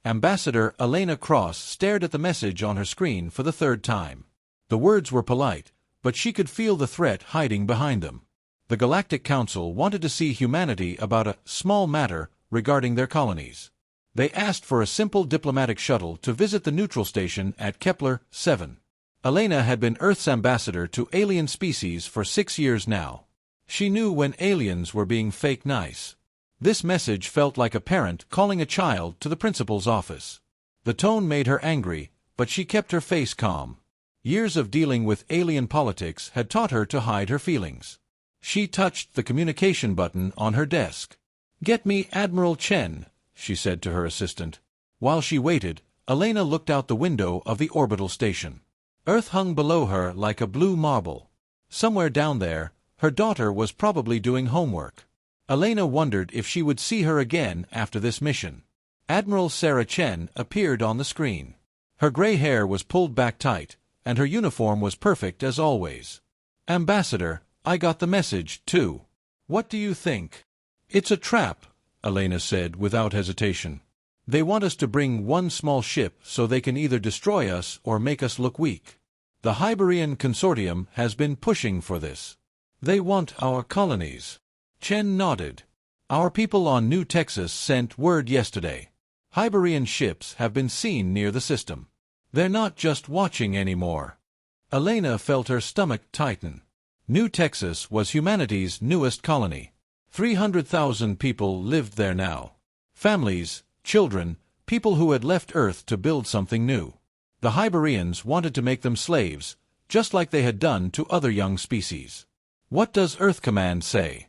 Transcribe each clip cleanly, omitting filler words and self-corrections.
Ambassador Elena Cross stared at the message on her screen for the third time. The words were polite, but she could feel the threat hiding behind them. The Galactic Council wanted to see humanity about a small matter regarding their colonies. They asked for a simple diplomatic shuttle to visit the neutral station at Kepler 7. Elena had been Earth's ambassador to alien species for 6 years now. She knew when aliens were being fake nice. This message felt like a parent calling a child to the principal's office. The tone made her angry, but she kept her face calm. Years of dealing with alien politics had taught her to hide her feelings. She touched the communication button on her desk. "Get me Admiral Chen," she said to her assistant. While she waited, Elena looked out the window of the orbital station. Earth hung below her like a blue marble. Somewhere down there, her daughter was probably doing homework. Elena wondered if she would see her again after this mission. Admiral Sarah Chen appeared on the screen. Her gray hair was pulled back tight, and her uniform was perfect as always. "Ambassador, I got the message, too. What do you think?" "It's a trap," Elena said without hesitation. "They want us to bring one small ship so they can either destroy us or make us look weak. The Hyberian Consortium has been pushing for this. They want our colonies." Chen nodded. "Our people on New Texas sent word yesterday. Hyberian ships have been seen near the system. They're not just watching anymore." Elena felt her stomach tighten. New Texas was humanity's newest colony. 300,000 people lived there now. Families, children, people who had left Earth to build something new. The Hyberians wanted to make them slaves, just like they had done to other young species. "What does Earth Command say?"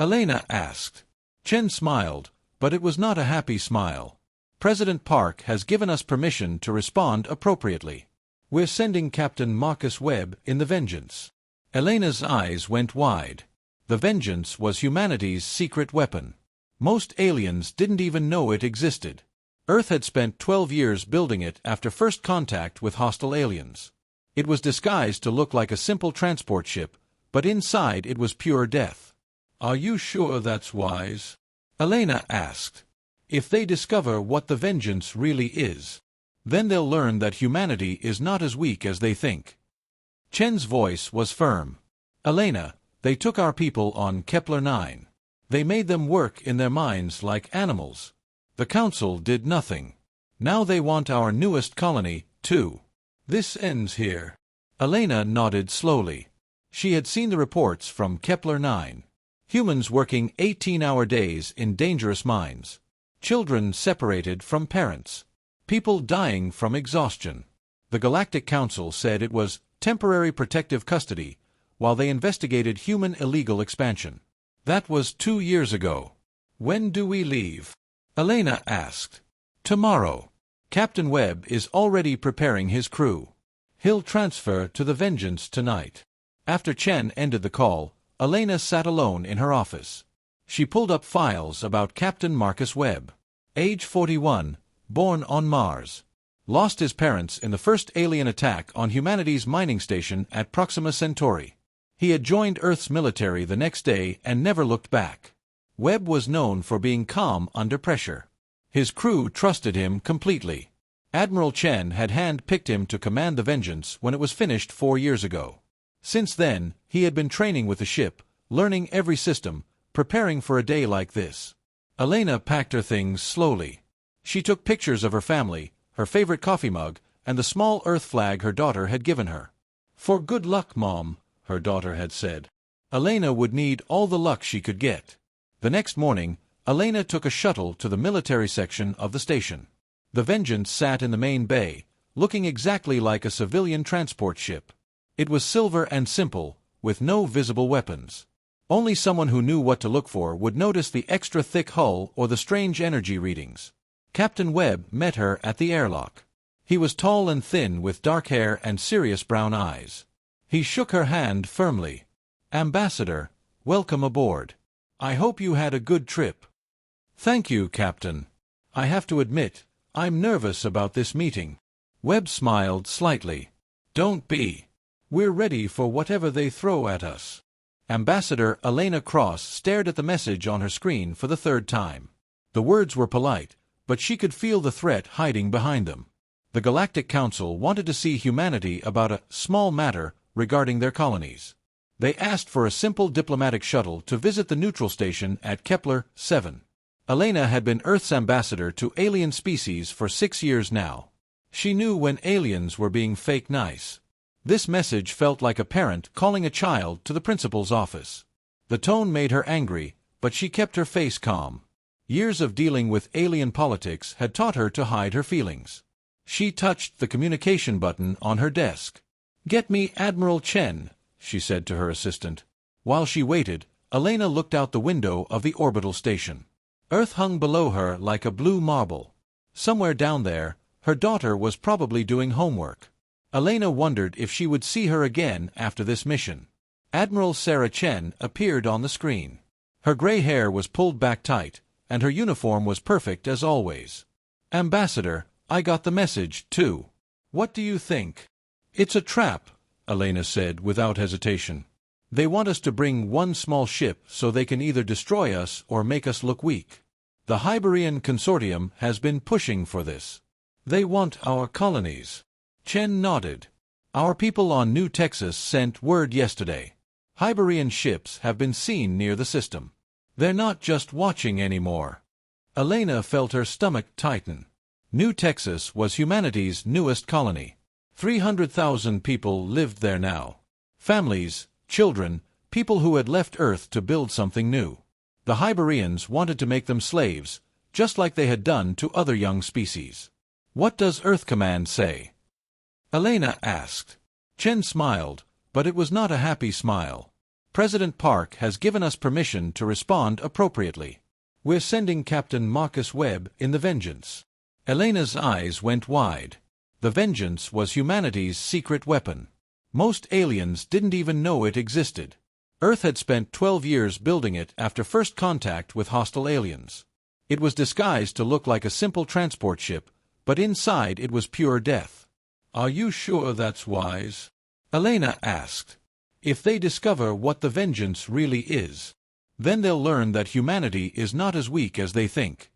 Elena asked. Chen smiled, but it was not a happy smile. "President Park has given us permission to respond appropriately. We're sending Captain Marcus Webb in the Vengeance." Elena's eyes went wide. The Vengeance was humanity's secret weapon. Most aliens didn't even know it existed. Earth had spent 12 years building it after first contact with hostile aliens. It was disguised to look like a simple transport ship, but inside it was pure death. "Are you sure that's wise?" Elena asked. "If they discover what the Vengeance really is, then they'll learn that humanity is not as weak as they think." Chen's voice was firm. "Elena, they took our people on Kepler 9. They made them work in their mines like animals. The Council did nothing. Now they want our newest colony, too. This ends here." Elena nodded slowly. She had seen the reports from Kepler 9. Humans working 18-hour days in dangerous mines. Children separated from parents. People dying from exhaustion. The Galactic Council said it was temporary protective custody while they investigated human illegal expansion. That was 2 years ago. "When do we leave?" Elena asked. "Tomorrow. Captain Webb is already preparing his crew. He'll transfer to the Vengeance tonight." After Chen ended the call, Elena sat alone in her office. She pulled up files about Captain Marcus Webb. Age 41, born on Mars. Lost his parents in the first alien attack on humanity's mining station at Proxima Centauri. He had joined Earth's military the next day and never looked back. Webb was known for being calm under pressure. His crew trusted him completely. Admiral Chen had hand-picked him to command the Vengeance when it was finished 4 years ago. Since then, he had been training with the ship, learning every system, preparing for a day like this. Elena packed her things slowly. She took pictures of her family, her favorite coffee mug, and the small Earth flag her daughter had given her. "For good luck, Mom," her daughter had said. Elena would need all the luck she could get. The next morning, Elena took a shuttle to the military section of the station. The Vengeance sat in the main bay, looking exactly like a civilian transport ship. It was silver and simple, with no visible weapons. Only someone who knew what to look for would notice the extra thick hull or the strange energy readings. Captain Webb met her at the airlock. He was tall and thin with dark hair and serious brown eyes. He shook her hand firmly. "Ambassador, welcome aboard. I hope you had a good trip." "Thank you, Captain. I have to admit, I'm nervous about this meeting." Webb smiled slightly. "Don't be. We're ready for whatever they throw at us." Ambassador Elena Cross stared at the message on her screen for the third time. The words were polite, but she could feel the threat hiding behind them. The Galactic Council wanted to see humanity about a small matter regarding their colonies. They asked for a simple diplomatic shuttle to visit the neutral station at Kepler 7. Elena had been Earth's ambassador to alien species for 6 years now. She knew when aliens were being fake nice. This message felt like a parent calling a child to the principal's office. The tone made her angry, but she kept her face calm. Years of dealing with alien politics had taught her to hide her feelings. She touched the communication button on her desk. "Get me Admiral Chen," she said to her assistant. While she waited, Elena looked out the window of the orbital station. Earth hung below her like a blue marble. Somewhere down there, her daughter was probably doing homework. Elena wondered if she would see her again after this mission. Admiral Sarah Chen appeared on the screen. Her gray hair was pulled back tight, and her uniform was perfect as always. "Ambassador, I got the message, too. What do you think?" "It's a trap," Elena said without hesitation. "They want us to bring one small ship so they can either destroy us or make us look weak. The Hyberian Consortium has been pushing for this. They want our colonies." Chen nodded. "Our people on New Texas sent word yesterday. Hyberian ships have been seen near the system. They're not just watching anymore." Elena felt her stomach tighten. New Texas was humanity's newest colony. 300,000 people lived there now. Families, children, people who had left Earth to build something new. The Hyberians wanted to make them slaves, just like they had done to other young species. "What does Earth Command say?" Elena asked. Chen smiled, but it was not a happy smile. "President Park has given us permission to respond appropriately. We're sending Captain Marcus Webb in the Vengeance." Elena's eyes went wide. The Vengeance was humanity's secret weapon. Most aliens didn't even know it existed. Earth had spent 12 years building it after first contact with hostile aliens. It was disguised to look like a simple transport ship, but inside it was pure death. "Are you sure that's wise?" Elena asked. "If they discover what the Vengeance really is, then they'll learn that humanity is not as weak as they think."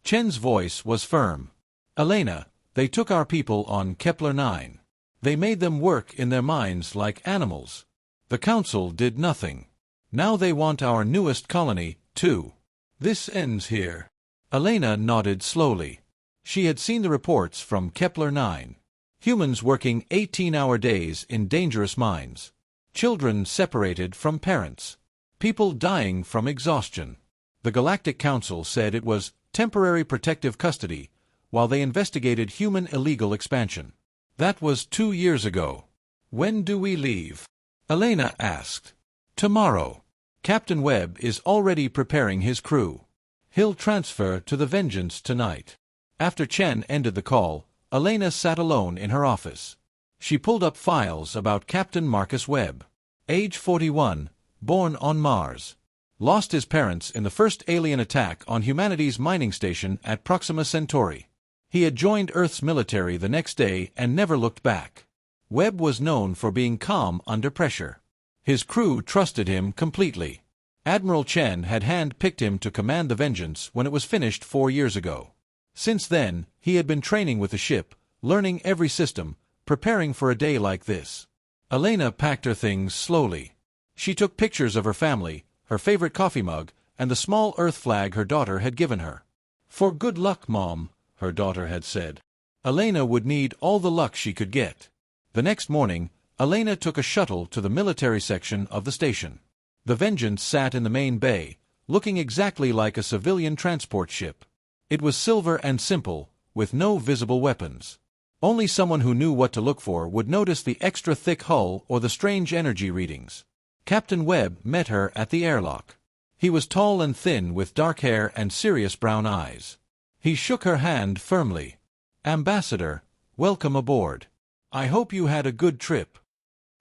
Chen's voice was firm. "Elena, they took our people on Kepler 9. They made them work in their mines like animals. The Council did nothing. Now they want our newest colony, too. This ends here." Elena nodded slowly. She had seen the reports from Kepler 9. Humans working 18-hour days in dangerous mines. Children separated from parents. People dying from exhaustion. The Galactic Council said it was temporary protective custody while they investigated human illegal expansion. That was 2 years ago. "When do we leave?" Elena asked. "Tomorrow. Captain Webb is already preparing his crew. He'll transfer to the Vengeance tonight." After Chen ended the call, Elena sat alone in her office. She pulled up files about Captain Marcus Webb. Age 41, born on Mars. Lost his parents in the first alien attack on humanity's mining station at Proxima Centauri. He had joined Earth's military the next day and never looked back. Webb was known for being calm under pressure. His crew trusted him completely. Admiral Chen had hand-picked him to command the Vengeance when it was finished 4 years ago. Since then, he had been training with the ship, learning every system, preparing for a day like this. Elena packed her things slowly. She took pictures of her family, her favorite coffee mug, and the small Earth flag her daughter had given her. "For good luck, Mom," her daughter had said. Elena would need all the luck she could get. The next morning, Elena took a shuttle to the military section of the station. The Vengeance sat in the main bay, looking exactly like a civilian transport ship. It was silver and simple, with no visible weapons. Only someone who knew what to look for would notice the extra thick hull or the strange energy readings. Captain Webb met her at the airlock. He was tall and thin with dark hair and serious brown eyes. He shook her hand firmly. "Ambassador, welcome aboard. I hope you had a good trip."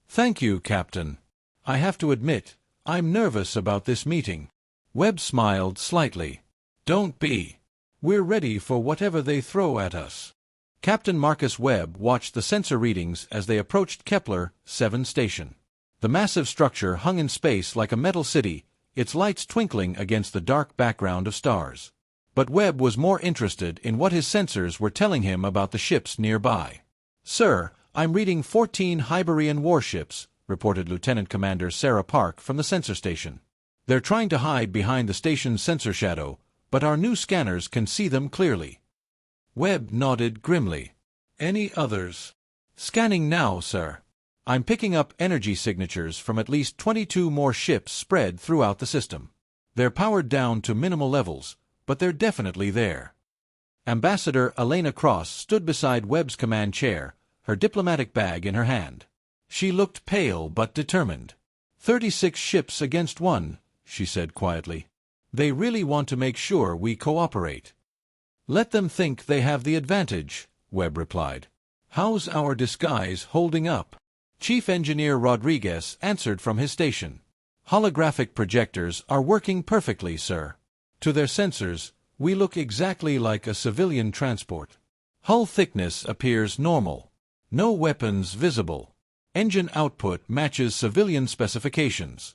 "Thank you, Captain. I have to admit, I'm nervous about this meeting." Webb smiled slightly. "Don't be. We're ready for whatever they throw at us." Captain Marcus Webb watched the sensor readings as they approached Kepler 7 station. The massive structure hung in space like a metal city, its lights twinkling against the dark background of stars. But Webb was more interested in what his sensors were telling him about the ships nearby. "Sir, I'm reading 14 Hyberian warships," reported Lieutenant Commander Sarah Park from the sensor station. "They're trying to hide behind the station's sensor shadow, but our new scanners can see them clearly." Webb nodded grimly. "Any others?" "Scanning now, sir. I'm picking up energy signatures from at least 22 more ships spread throughout the system. They're powered down to minimal levels, but they're definitely there." Ambassador Elena Cross stood beside Webb's command chair, her diplomatic bag in her hand. She looked pale but determined. 36 ships against 1, she said quietly. "They really want to make sure we cooperate." "Let them think they have the advantage," Webb replied. "How's our disguise holding up?" Chief Engineer Rodriguez answered from his station. "Holographic projectors are working perfectly, sir. To their sensors, we look exactly like a civilian transport. Hull thickness appears normal. No weapons visible. Engine output matches civilian specifications."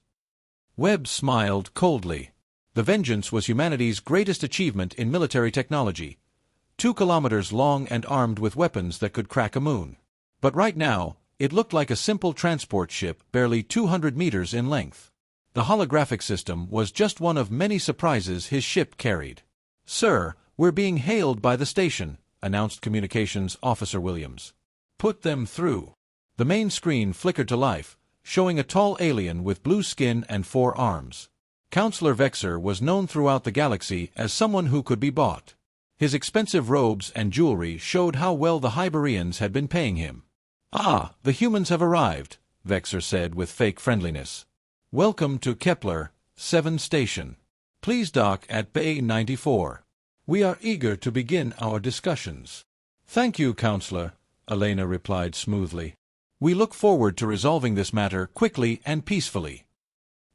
Webb smiled coldly. The Vengeance was humanity's greatest achievement in military technology. 2 kilometers long and armed with weapons that could crack a moon. But right now, it looked like a simple transport ship barely 200 meters in length. The holographic system was just one of many surprises his ship carried. "Sir, we're being hailed by the station," announced Communications Officer Williams. "Put them through." The main screen flickered to life, showing a tall alien with blue skin and 4 arms. Counselor Vexer was known throughout the galaxy as someone who could be bought. His expensive robes and jewelry showed how well the Hyberians had been paying him. "Ah, the humans have arrived," Vexer said with fake friendliness. "Welcome to Kepler 7 Station. Please dock at Bay 94. We are eager to begin our discussions." "Thank you, Counselor," Elena replied smoothly. "We look forward to resolving this matter quickly and peacefully."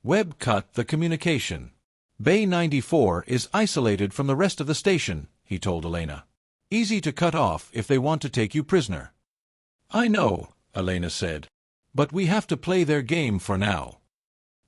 Webb cut the communication. "Bay 94 is isolated from the rest of the station," he told Elena. "Easy to cut off if they want to take you prisoner." "I know," Elena said. "But we have to play their game for now."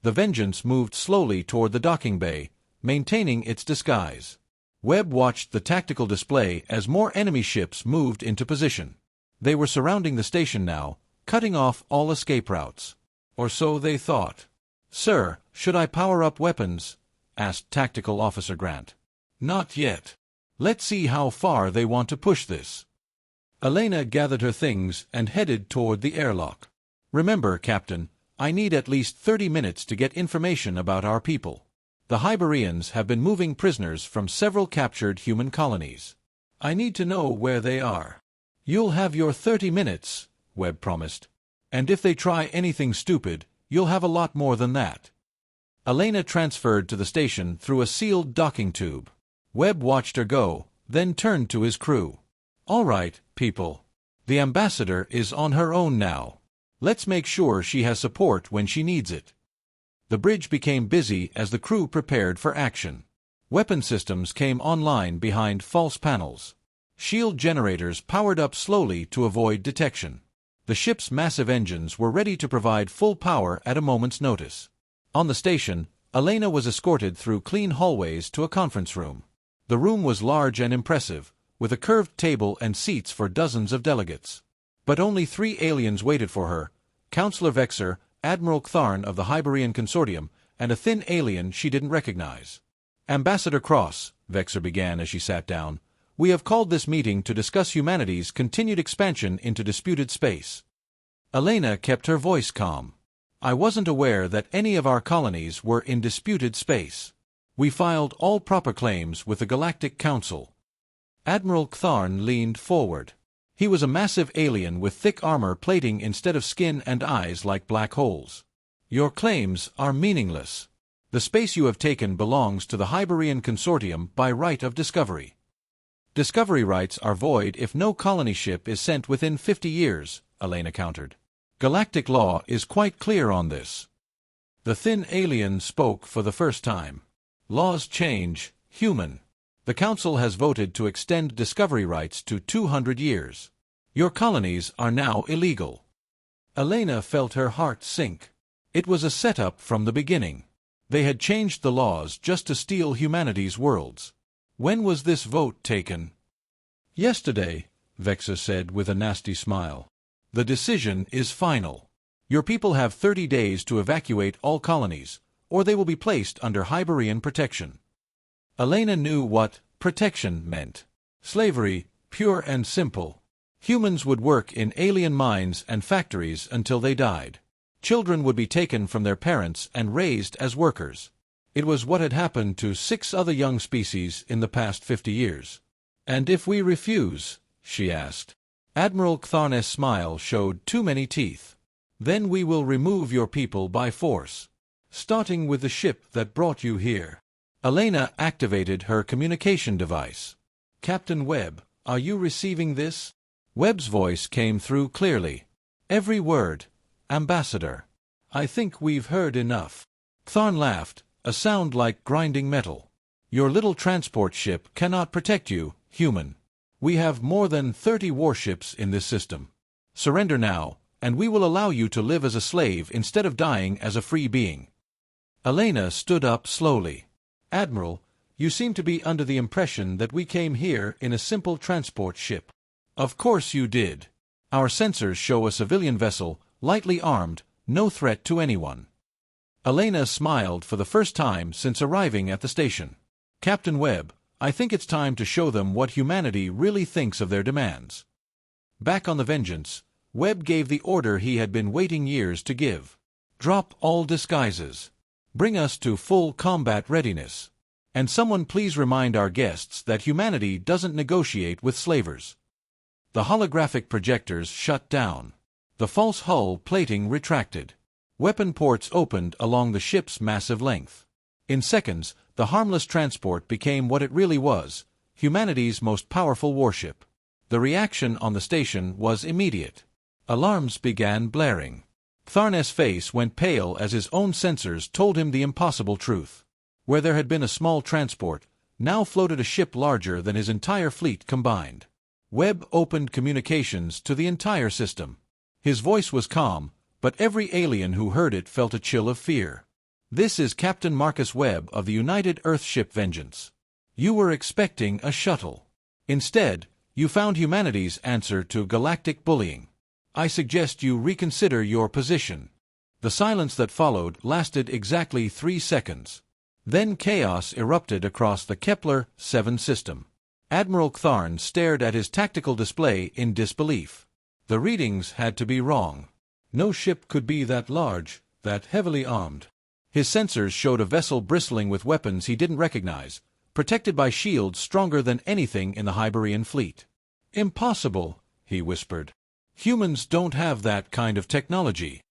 The Vengeance moved slowly toward the docking bay, maintaining its disguise. Webb watched the tactical display as more enemy ships moved into position. They were surrounding the station now, cutting off all escape routes. Or so they thought. "Sir, should I power up weapons?" asked Tactical Officer Grant. "Not yet. Let's see how far they want to push this." Elena gathered her things and headed toward the airlock. "Remember, Captain, I need at least 30 minutes to get information about our people. The Hyberians have been moving prisoners from several captured human colonies. I need to know where they are." "You'll have your 30 minutes," Webb promised. "And if they try anything stupid, you'll have a lot more than that." Elena transferred to the station through a sealed docking tube. Webb watched her go, then turned to his crew. "All right, people. The ambassador is on her own now. Let's make sure she has support when she needs it." The bridge became busy as the crew prepared for action. Weapon systems came online behind false panels. Shield generators powered up slowly to avoid detection. The ship's massive engines were ready to provide full power at a moment's notice. On the station, Elena was escorted through clean hallways to a conference room. The room was large and impressive, with a curved table and seats for dozens of delegates. But only 3 aliens waited for her: Counselor Vexer, Admiral Ctharn of the Hyberian Consortium, and a thin alien she didn't recognize. "Ambassador Cross," Vexer began as she sat down, "we have called this meeting to discuss humanity's continued expansion into disputed space." Elena kept her voice calm. "I wasn't aware that any of our colonies were in disputed space. We filed all proper claims with the Galactic Council." Admiral Ctharn leaned forward. He was a massive alien with thick armor plating instead of skin and eyes like black holes. "Your claims are meaningless. The space you have taken belongs to the Hyberian Consortium by right of discovery. Discovery rights are void if no colony ship is sent within 50 years, Elena countered. "Galactic law is quite clear on this." The thin alien spoke for the first time. "Laws change, human. The Council has voted to extend discovery rights to 200 years. Your colonies are now illegal." Elena felt her heart sink. It was a setup from the beginning. They had changed the laws just to steal humanity's worlds. When was this vote taken? Yesterday, Vexa said with a nasty smile. The decision is final. Your people have 30 days to evacuate all colonies, or they will be placed under Hyberian protection. Elena knew what protection meant. Slavery, pure and simple. Humans would work in alien mines and factories until they died. Children would be taken from their parents and raised as workers. It was what had happened to 6 other young species in the past 50 years. And if we refuse? She asked. Admiral Ktharnes' smile showed too many teeth. Then we will remove your people by force. Starting with the ship that brought you here. Elena activated her communication device. Captain Webb, are you receiving this? Webb's voice came through clearly. Every word, Ambassador. I think we've heard enough. Ktharn laughed, a sound like grinding metal. Your little transport ship cannot protect you, human. We have more than 30 warships in this system. Surrender now, and we will allow you to live as a slave instead of dying as a free being. Elena stood up slowly. Admiral, you seem to be under the impression that we came here in a simple transport ship. Of course you did. Our sensors show a civilian vessel, lightly armed, no threat to anyone. Elena smiled for the first time since arriving at the station. Captain Webb, I think it's time to show them what humanity really thinks of their demands. Back on the Vengeance, Webb gave the order he had been waiting years to give. Drop all disguises. Bring us to full combat readiness. And someone please remind our guests that humanity doesn't negotiate with slavers. The holographic projectors shut down. The false hull plating retracted. Weapon ports opened along the ship's massive length. In seconds, the harmless transport became what it really was, humanity's most powerful warship. The reaction on the station was immediate. Alarms began blaring. Ktharnes' face went pale as his own sensors told him the impossible truth. Where there had been a small transport, now floated a ship larger than his entire fleet combined. Webb opened communications to the entire system. His voice was calm, but every alien who heard it felt a chill of fear. This is Captain Marcus Webb of the United Earthship Vengeance. You were expecting a shuttle. Instead, you found humanity's answer to galactic bullying. I suggest you reconsider your position. The silence that followed lasted exactly 3 seconds. Then chaos erupted across the Kepler-7 system. Admiral Ktharn stared at his tactical display in disbelief. The readings had to be wrong. No ship could be that large, that heavily armed. His sensors showed a vessel bristling with weapons he didn't recognize, protected by shields stronger than anything in the Hyberian fleet. Impossible, he whispered. Humans don't have that kind of technology.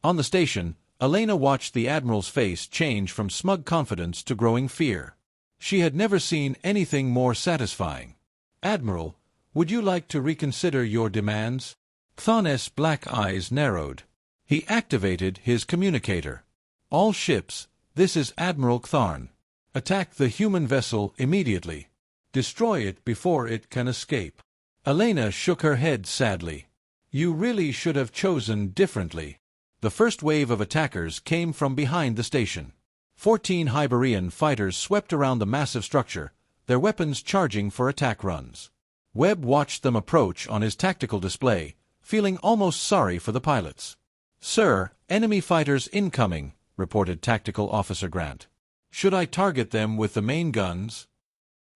On the station, Elena watched the Admiral's face change from smug confidence to growing fear. She had never seen anything more satisfying. Admiral, would you like to reconsider your demands? Ktharnes' black eyes narrowed. He activated his communicator. All ships, this is Admiral Ktharn. Attack the human vessel immediately. Destroy it before it can escape. Elena shook her head sadly. You really should have chosen differently. The first wave of attackers came from behind the station. 14 Hyberian fighters swept around the massive structure, their weapons charging for attack runs. Webb watched them approach on his tactical display, feeling almost sorry for the pilots. Sir, enemy fighters incoming, reported Tactical Officer Grant. Should I target them with the main guns?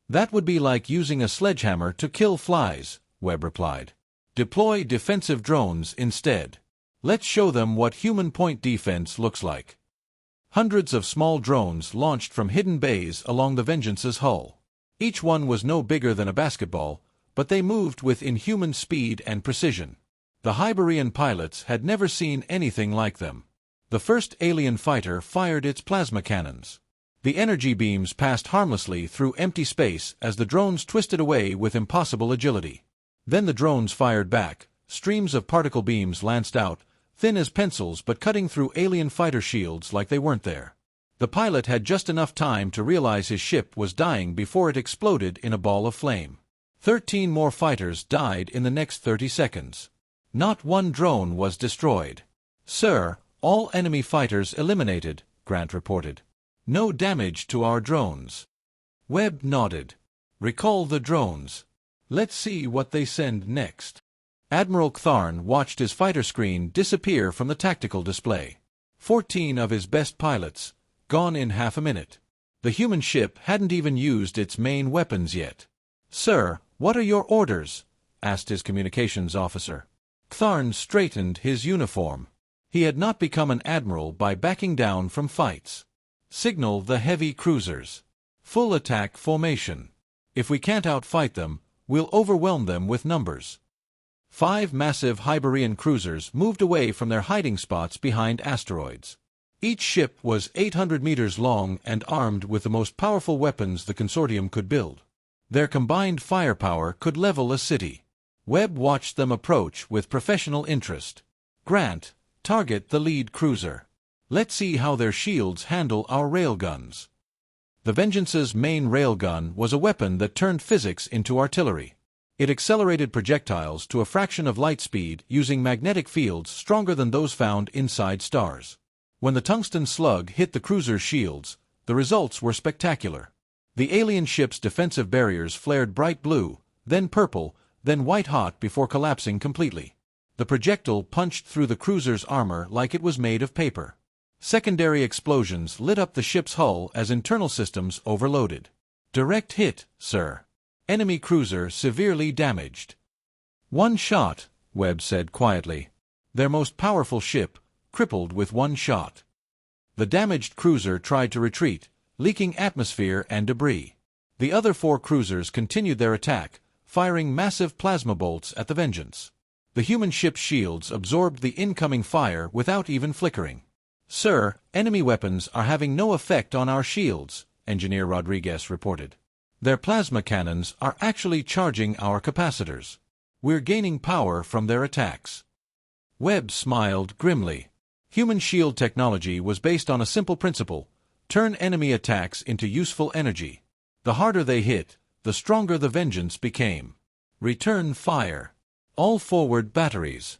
That would be like using a sledgehammer to kill flies, Webb replied. Deploy defensive drones instead. Let's show them what human point defense looks like. Hundreds of small drones launched from hidden bays along the Vengeance's hull. Each one was no bigger than a basketball, but they moved with inhuman speed and precision. The Hyberian pilots had never seen anything like them. The first alien fighter fired its plasma cannons. The energy beams passed harmlessly through empty space as the drones twisted away with impossible agility. Then the drones fired back. Streams of particle beams lanced out, thin as pencils but cutting through alien fighter shields like they weren't there. The pilot had just enough time to realize his ship was dying before it exploded in a ball of flame. 13 more fighters died in the next 30 seconds. Not one drone was destroyed. Sir, all enemy fighters eliminated, Grant reported. No damage to our drones. Webb nodded. Recall the drones. Let's see what they send next. Admiral Ktharn watched his fighter screen disappear from the tactical display. 14 of his best pilots, gone in half a minute. The human ship hadn't even used its main weapons yet. "Sir, what are your orders?" asked his communications officer. Ktharn straightened his uniform. He had not become an admiral by backing down from fights. "Signal the heavy cruisers. Full attack formation. If we can't outfight them, we'll overwhelm them with numbers." 5 massive Hyberian cruisers moved away from their hiding spots behind asteroids. Each ship was 800 meters long and armed with the most powerful weapons the consortium could build. Their combined firepower could level a city. Webb watched them approach with professional interest. "Grant, target the lead cruiser. Let's see how their shields handle our railguns." The Vengeance's main railgun was a weapon that turned physics into artillery. It accelerated projectiles to a fraction of light speed using magnetic fields stronger than those found inside stars. When the tungsten slug hit the cruiser's shields, the results were spectacular. The alien ship's defensive barriers flared bright blue, then purple, then white-hot before collapsing completely. The projectile punched through the cruiser's armor like it was made of paper. Secondary explosions lit up the ship's hull as internal systems overloaded. "Direct hit, sir. Enemy cruiser severely damaged." "One shot," Webb said quietly. "Their most powerful ship, crippled with one shot." The damaged cruiser tried to retreat, leaking atmosphere and debris. The other 4 cruisers continued their attack, firing massive plasma bolts at the Vengeance. The human ship's shields absorbed the incoming fire without even flickering. "Sir, enemy weapons are having no effect on our shields," Engineer Rodriguez reported. "Their plasma cannons are actually charging our capacitors. We're gaining power from their attacks." Webb smiled grimly. Human shield technology was based on a simple principle: turn enemy attacks into useful energy. The harder they hit, the stronger the Vengeance became. "Return fire. All forward batteries."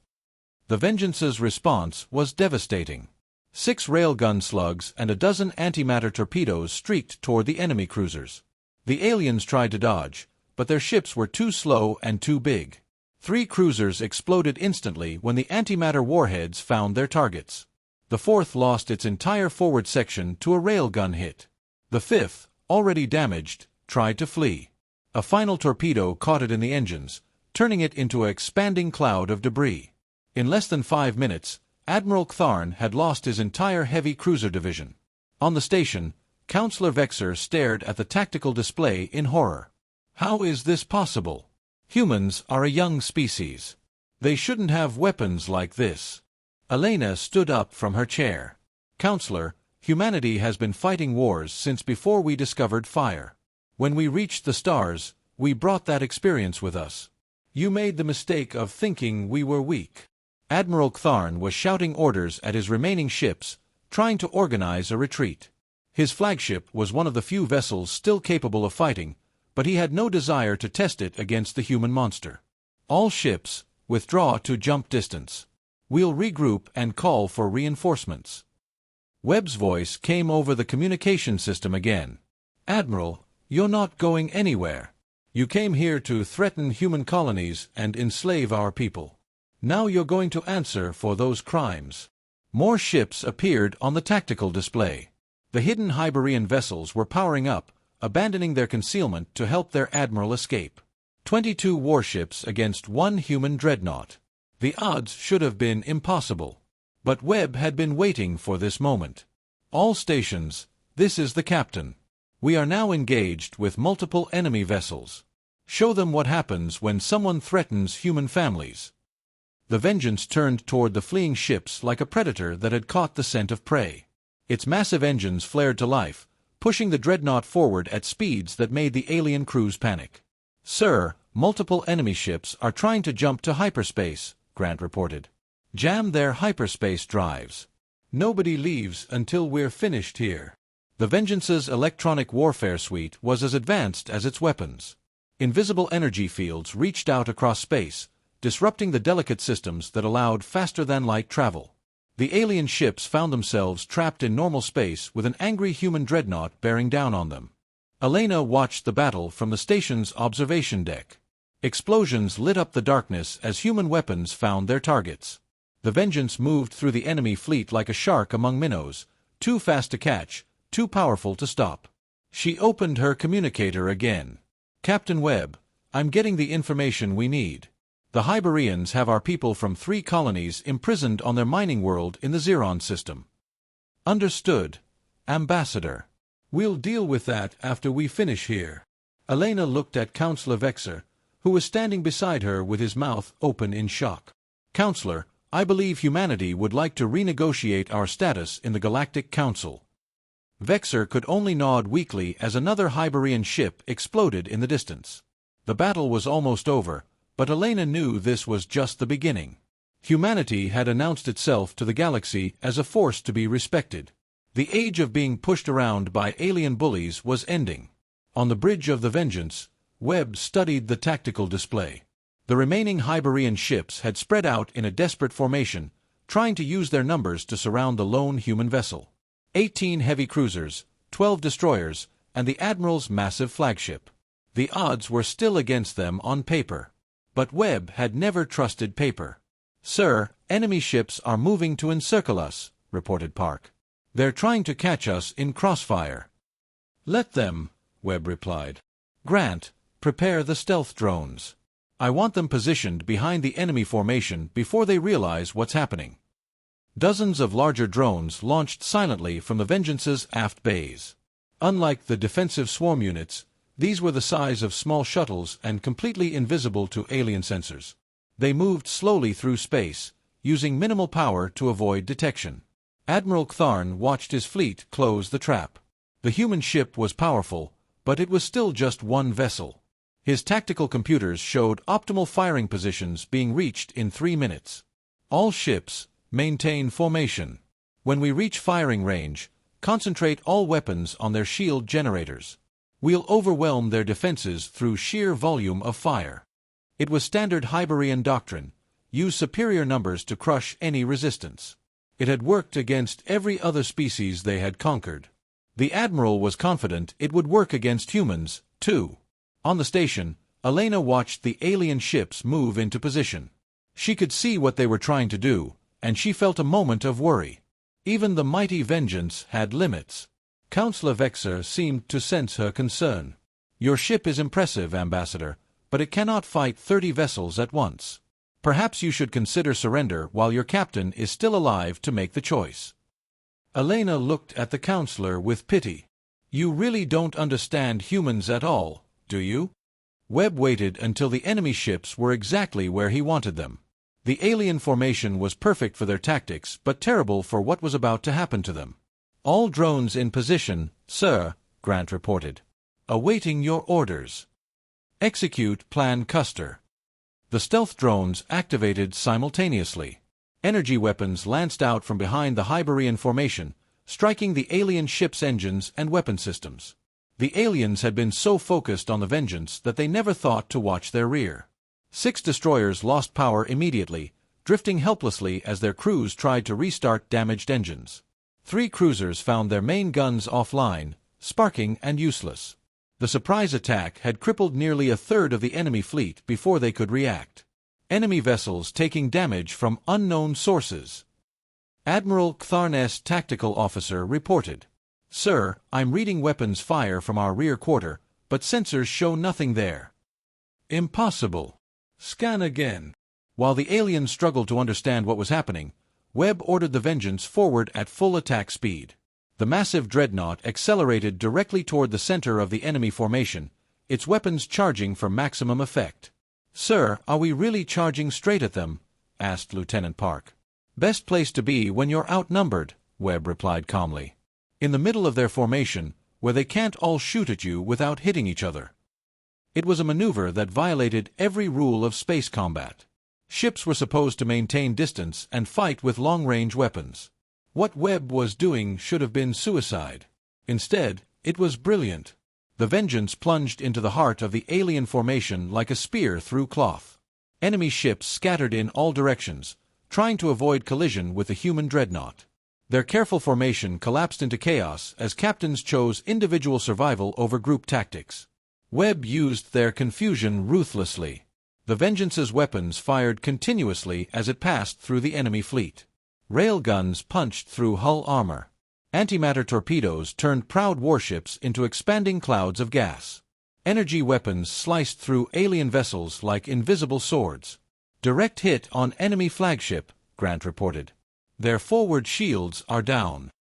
The Vengeance's response was devastating. 6 railgun slugs and a dozen antimatter torpedoes streaked toward the enemy cruisers. The aliens tried to dodge, but their ships were too slow and too big. 3 cruisers exploded instantly when the antimatter warheads found their targets. The 4th lost its entire forward section to a railgun hit. The 5th, already damaged, tried to flee. A final torpedo caught it in the engines, turning it into an expanding cloud of debris. In less than 5 minutes, Admiral Ktharn had lost his entire heavy cruiser division. On the station, Counselor Vexer stared at the tactical display in horror. "How is this possible? Humans are a young species. They shouldn't have weapons like this." Elena stood up from her chair. "Counselor, humanity has been fighting wars since before we discovered fire. When we reached the stars, we brought that experience with us. You made the mistake of thinking we were weak." Admiral Ktharn was shouting orders at his remaining ships, trying to organize a retreat. His flagship was one of the few vessels still capable of fighting, but he had no desire to test it against the human monster. "All ships, withdraw to jump distance. We'll regroup and call for reinforcements." Webb's voice came over the communication system again. "Admiral, you're not going anywhere. You came here to threaten human colonies and enslave our people. Now you're going to answer for those crimes." More ships appeared on the tactical display. The hidden Hyberian vessels were powering up, abandoning their concealment to help their admiral escape. 22 warships against 1 human dreadnought. The odds should have been impossible. But Webb had been waiting for this moment. "All stations, this is the captain. We are now engaged with multiple enemy vessels. Show them what happens when someone threatens human families." The Vengeance turned toward the fleeing ships like a predator that had caught the scent of prey. Its massive engines flared to life, pushing the dreadnought forward at speeds that made the alien crews panic. "Sir, multiple enemy ships are trying to jump to hyperspace," Grant reported. "Jam their hyperspace drives. Nobody leaves until we're finished here." The Vengeance's electronic warfare suite was as advanced as its weapons. Invisible energy fields reached out across space, disrupting the delicate systems that allowed faster-than-light travel. The alien ships found themselves trapped in normal space with an angry human dreadnought bearing down on them. Elena watched the battle from the station's observation deck. Explosions lit up the darkness as human weapons found their targets. The Vengeance moved through the enemy fleet like a shark among minnows, too fast to catch, too powerful to stop. She opened her communicator again. "Captain Webb, I'm getting the information we need. The Hyborians have our people from 3 colonies imprisoned on their mining world in the Xeron system." "Understood, Ambassador. We'll deal with that after we finish here." Elena looked at Counselor Vexer, who was standing beside her with his mouth open in shock. "Counselor, I believe humanity would like to renegotiate our status in the Galactic Council." Vexer could only nod weakly as another Hyborian ship exploded in the distance. The battle was almost over, but Elena knew this was just the beginning. Humanity had announced itself to the galaxy as a force to be respected. The age of being pushed around by alien bullies was ending. On the bridge of the Vengeance, Webb studied the tactical display. The remaining Hyborian ships had spread out in a desperate formation, trying to use their numbers to surround the lone human vessel. 18 heavy cruisers, 12 destroyers, and the Admiral's massive flagship. The odds were still against them on paper. But Webb had never trusted paper. "Sir, enemy ships are moving to encircle us," reported Park. "They're trying to catch us in crossfire." "Let them," Webb replied. "Grant, prepare the stealth drones. I want them positioned behind the enemy formation before they realize what's happening." Dozens of larger drones launched silently from the Vengeance's aft bays. Unlike the defensive swarm units, these were the size of small shuttles and completely invisible to alien sensors. They moved slowly through space, using minimal power to avoid detection. Admiral Ktharn watched his fleet close the trap. The human ship was powerful, but it was still just one vessel. His tactical computers showed optimal firing positions being reached in 3 minutes. "All ships, maintain formation. When we reach firing range, concentrate all weapons on their shield generators. We'll overwhelm their defenses through sheer volume of fire." It was standard Hyborian doctrine: use superior numbers to crush any resistance. It had worked against every other species they had conquered. The Admiral was confident it would work against humans, too. On the station, Elena watched the alien ships move into position. She could see what they were trying to do, and she felt a moment of worry. Even the mighty Vengeance had limits. Counselor Vexer seemed to sense her concern. "Your ship is impressive, Ambassador, but it cannot fight 30 vessels at once. Perhaps you should consider surrender while your captain is still alive to make the choice." Elena looked at the counselor with pity. "You really don't understand humans at all, do you?" Webb waited until the enemy ships were exactly where he wanted them. The alien formation was perfect for their tactics, but terrible for what was about to happen to them. "All drones in position, sir," Grant reported. "Awaiting your orders." "Execute Plan Custer." The stealth drones activated simultaneously. Energy weapons lanced out from behind the Hyborian formation, striking the alien ship's engines and weapon systems. The aliens had been so focused on the Vengeance that they never thought to watch their rear. 6 destroyers lost power immediately, drifting helplessly as their crews tried to restart damaged engines. 3 cruisers found their main guns offline, sparking and useless. The surprise attack had crippled nearly a third of the enemy fleet before they could react. Enemy vessels taking damage from unknown sources. Admiral Ktharn's tactical officer reported, "Sir, I'm reading weapons fire from our rear quarter, but sensors show nothing there." "Impossible. Scan again." While the aliens struggled to understand what was happening, Webb ordered the Vengeance forward at full attack speed. The massive dreadnought accelerated directly toward the center of the enemy formation, its weapons charging for maximum effect. "Sir, are we really charging straight at them?" asked Lieutenant Park. "Best place to be when you're outnumbered," Webb replied calmly. "In the middle of their formation, where they can't all shoot at you without hitting each other." It was a maneuver that violated every rule of space combat. Ships were supposed to maintain distance and fight with long-range weapons. What Webb was doing should have been suicide. Instead, it was brilliant. The Vengeance plunged into the heart of the alien formation like a spear through cloth. Enemy ships scattered in all directions, trying to avoid collision with the human dreadnought. Their careful formation collapsed into chaos as captains chose individual survival over group tactics. Webb used their confusion ruthlessly. The Vengeance's weapons fired continuously as it passed through the enemy fleet. Railguns punched through hull armor. Antimatter torpedoes turned proud warships into expanding clouds of gas. Energy weapons sliced through alien vessels like invisible swords. Direct hit on enemy flagship, Grant reported. Their forward shields are down.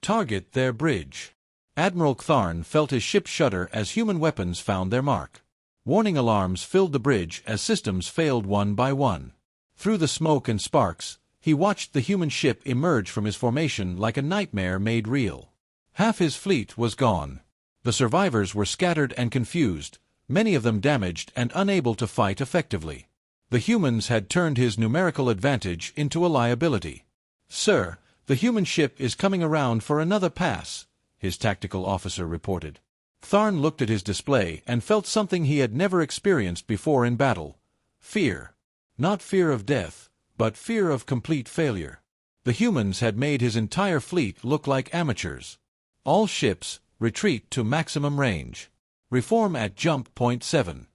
Target their bridge. Admiral Ctharn felt his ship shudder as human weapons found their mark. Warning alarms filled the bridge as systems failed one by one. Through the smoke and sparks, he watched the human ship emerge from his formation like a nightmare made real. Half his fleet was gone. The survivors were scattered and confused, many of them damaged and unable to fight effectively. The humans had turned his numerical advantage into a liability. "Sir, the human ship is coming around for another pass," his tactical officer reported. Ctharn looked at his display and felt something he had never experienced before in battle. Fear. Not fear of death, but fear of complete failure. The humans had made his entire fleet look like amateurs. All ships, retreat to maximum range. Reform at jump point 7.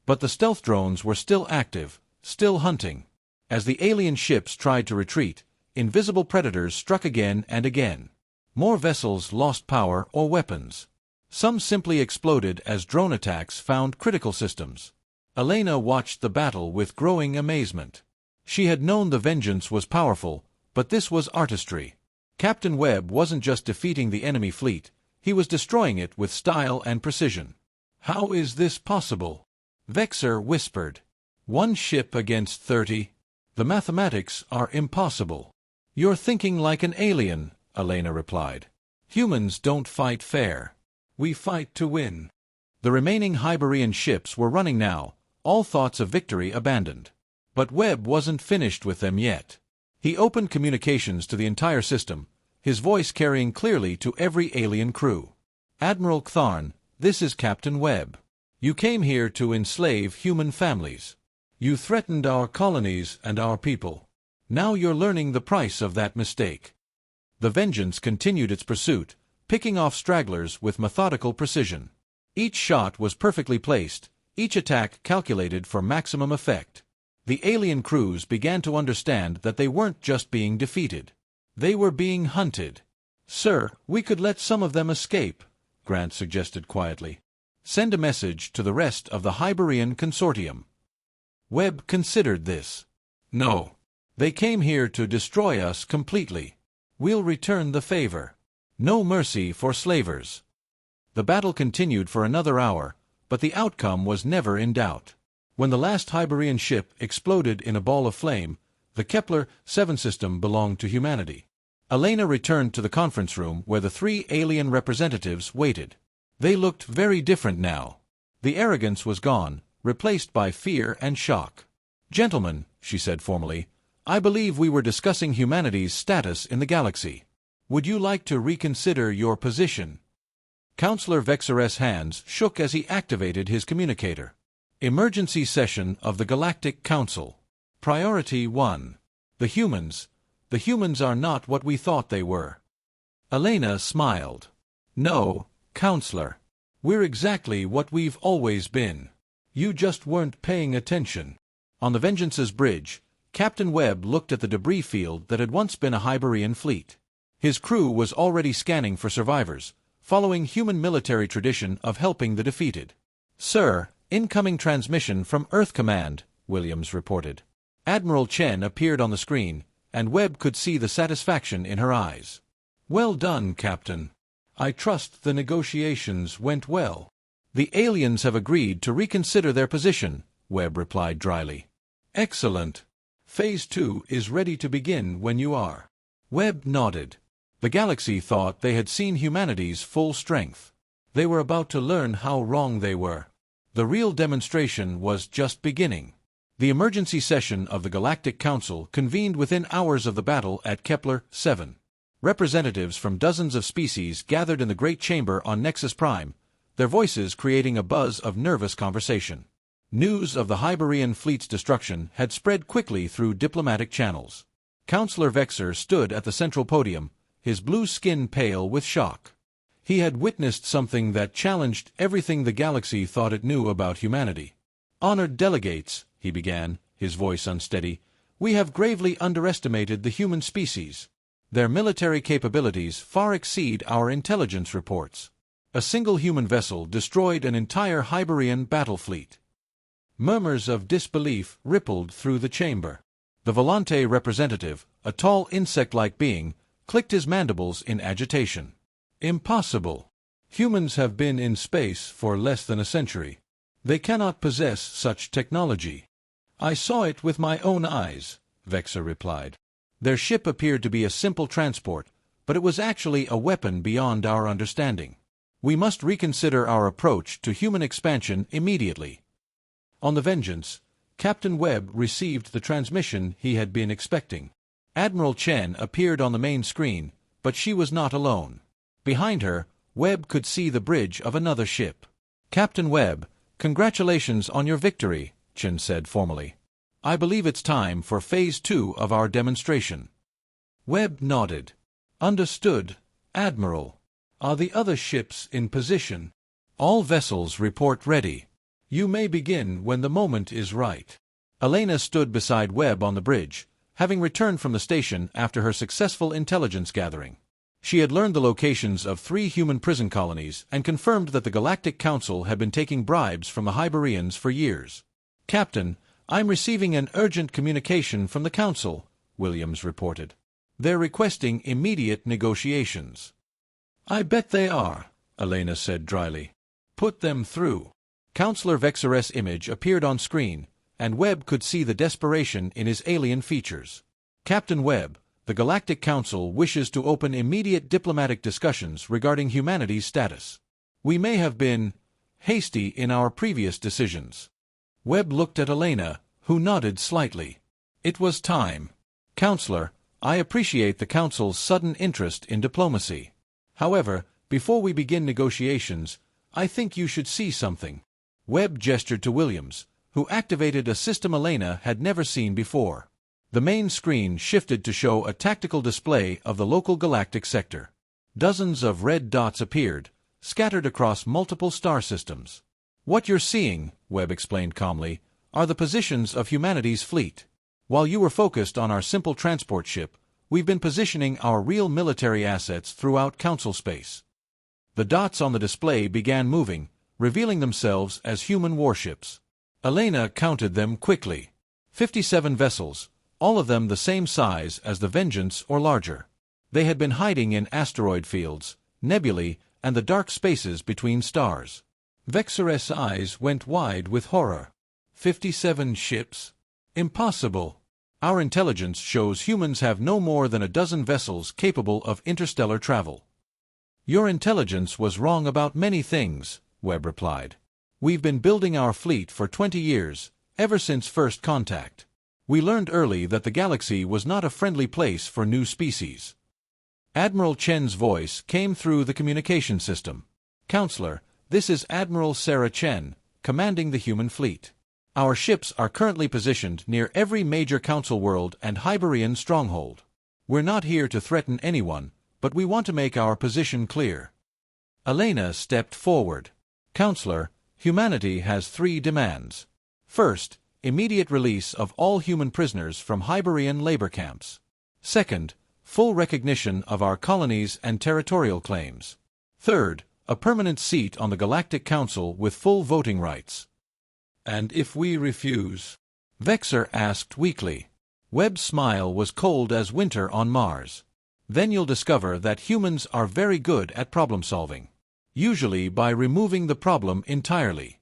But the stealth drones were still active, still hunting. As the alien ships tried to retreat, invisible predators struck again and again. More vessels lost power or weapons. Some simply exploded as drone attacks found critical systems. Elena watched the battle with growing amazement. She had known the Vengeance was powerful, but this was artistry. Captain Webb wasn't just defeating the enemy fleet, he was destroying it with style and precision. "How is this possible?" Vexer whispered. "One ship against 30. The mathematics are impossible." "You're thinking like an alien," Elena replied. "Humans don't fight fair. We fight to win." The remaining Hyberian ships were running now, all thoughts of victory abandoned. But Webb wasn't finished with them yet. He opened communications to the entire system, his voice carrying clearly to every alien crew. "Admiral Ctharn, this is Captain Webb. You came here to enslave human families. You threatened our colonies and our people. Now you're learning the price of that mistake." The Vengeance continued its pursuit, picking off stragglers with methodical precision. Each shot was perfectly placed, each attack calculated for maximum effect. The alien crews began to understand that they weren't just being defeated. They were being hunted. "Sir, we could let some of them escape," Grant suggested quietly. "Send a message to the rest of the Hyberian consortium." Webb considered this. "No. They came here to destroy us completely. We'll return the favor. No mercy for slavers." The battle continued for another hour, but the outcome was never in doubt. When the last Hyberian ship exploded in a ball of flame, the Kepler-7 system belonged to humanity. Elena returned to the conference room where the 3 alien representatives waited. They looked very different now. The arrogance was gone, replaced by fear and shock. "Gentlemen," she said formally, "I believe we were discussing humanity's status in the galaxy. Would you like to reconsider your position?" Counselor Vexer's hands shook as he activated his communicator. Emergency session of the Galactic Council. Priority 1. The humans. The humans are not what we thought they were. Elena smiled. "No, Counselor. We're exactly what we've always been. You just weren't paying attention." On the Vengeance's bridge, Captain Webb looked at the debris field that had once been a Hyberian fleet. His crew was already scanning for survivors, following human military tradition of helping the defeated. "Sir, incoming transmission from Earth Command," Williams reported. Admiral Chen appeared on the screen, and Webb could see the satisfaction in her eyes. "Well done, Captain. I trust the negotiations went well." "The aliens have agreed to reconsider their position," Webb replied dryly. "Excellent. Phase 2 is ready to begin when you are." Webb nodded. The galaxy thought they had seen humanity's full strength. They were about to learn how wrong they were. The real demonstration was just beginning. The emergency session of the Galactic Council convened within hours of the battle at Kepler-7. Representatives from dozens of species gathered in the Great Chamber on Nexus Prime, their voices creating a buzz of nervous conversation. News of the Hyberian fleet's destruction had spread quickly through diplomatic channels. Counselor Vexer stood at the central podium, his blue skin pale with shock. He had witnessed something that challenged everything the galaxy thought it knew about humanity. "Honored delegates," he began, his voice unsteady, "we have gravely underestimated the human species. Their military capabilities far exceed our intelligence reports. A single human vessel destroyed an entire Hyberian battle fleet." Murmurs of disbelief rippled through the chamber. The Volante representative, a tall insect-like being, clicked his mandibles in agitation. "Impossible. Humans have been in space for less than a century. They cannot possess such technology." "I saw it with my own eyes," Vexer replied. "Their ship appeared to be a simple transport, but it was actually a weapon beyond our understanding. We must reconsider our approach to human expansion immediately." On the Vengeance, Captain Webb received the transmission he had been expecting. Admiral Chen appeared on the main screen, but she was not alone. Behind her, Webb could see the bridge of another ship. "Captain Webb, congratulations on your victory," Chen said formally. "I believe it's time for Phase 2 of our demonstration." Webb nodded. "Understood, Admiral. Are the other ships in position?" "All vessels report ready. You may begin when the moment is right." Elena stood beside Webb on the bridge, having returned from the station after her successful intelligence gathering. She had learned the locations of 3 human prison colonies and confirmed that the Galactic Council had been taking bribes from the Hyberians for years. "Captain, I'm receiving an urgent communication from the Council," Williams reported. "They're requesting immediate negotiations." "I bet they are," Elena said dryly. "Put them through." Counselor Vexer's image appeared on screen, and Webb could see the desperation in his alien features. "Captain Webb, the Galactic Council wishes to open immediate diplomatic discussions regarding humanity's status. We may have been hasty in our previous decisions." Webb looked at Elena, who nodded slightly. It was time. "Counselor, I appreciate the Council's sudden interest in diplomacy. However, before we begin negotiations, I think you should see something." Webb gestured to Williams, who activated a system Elena had never seen before. The main screen shifted to show a tactical display of the local galactic sector. Dozens of red dots appeared, scattered across multiple star systems. "What you're seeing," Webb explained calmly, "are the positions of humanity's fleet. While you were focused on our simple transport ship, we've been positioning our real military assets throughout Council space." The dots on the display began moving, revealing themselves as human warships. Elena counted them quickly. 57 vessels, all of them the same size as the Vengeance or larger. They had been hiding in asteroid fields, nebulae, and the dark spaces between stars. Vexer's eyes went wide with horror. 57 ships? Impossible. Our intelligence shows humans have no more than a dozen vessels capable of interstellar travel. "Your intelligence was wrong about many things," Webb replied. "We've been building our fleet for 20 years, ever since first contact. We learned early that the galaxy was not a friendly place for new species." Admiral Chen's voice came through the communication system. "Counselor, this is Admiral Sarah Chen, commanding the human fleet. Our ships are currently positioned near every major Council world and Hyberian stronghold. We're not here to threaten anyone, but we want to make our position clear." Elena stepped forward. "Counselor, humanity has 3 demands. First, immediate release of all human prisoners from Hyberian labor camps. Second, full recognition of our colonies and territorial claims. Third, a permanent seat on the Galactic Council with full voting rights." "And if we refuse?" Vexer asked weakly. Webb's smile was cold as winter on Mars. "Then you'll discover that humans are very good at problem-solving. Usually by removing the problem entirely."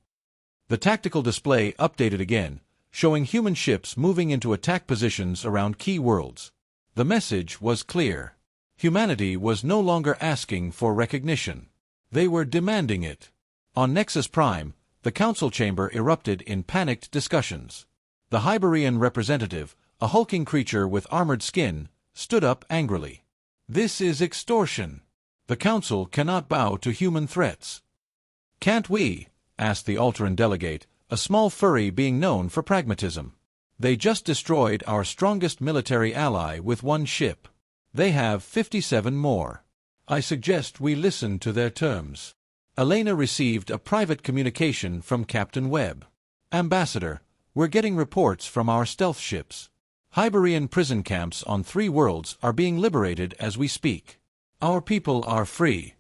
The tactical display updated again, showing human ships moving into attack positions around key worlds. The message was clear. Humanity was no longer asking for recognition. They were demanding it. On Nexus Prime, the Council chamber erupted in panicked discussions. The Hyberian representative, a hulking creature with armored skin, stood up angrily. "This is extortion. The Council cannot bow to human threats." "Can't we?" asked the Alteran delegate, a small furry being known for pragmatism. They just destroyed our strongest military ally with one ship. They have 57 more. I suggest we listen to their terms. Elena received a private communication from Captain Webb. Ambassador, we're getting reports from our stealth ships. Hyberian prison camps on 3 worlds are being liberated as we speak. Our people are free.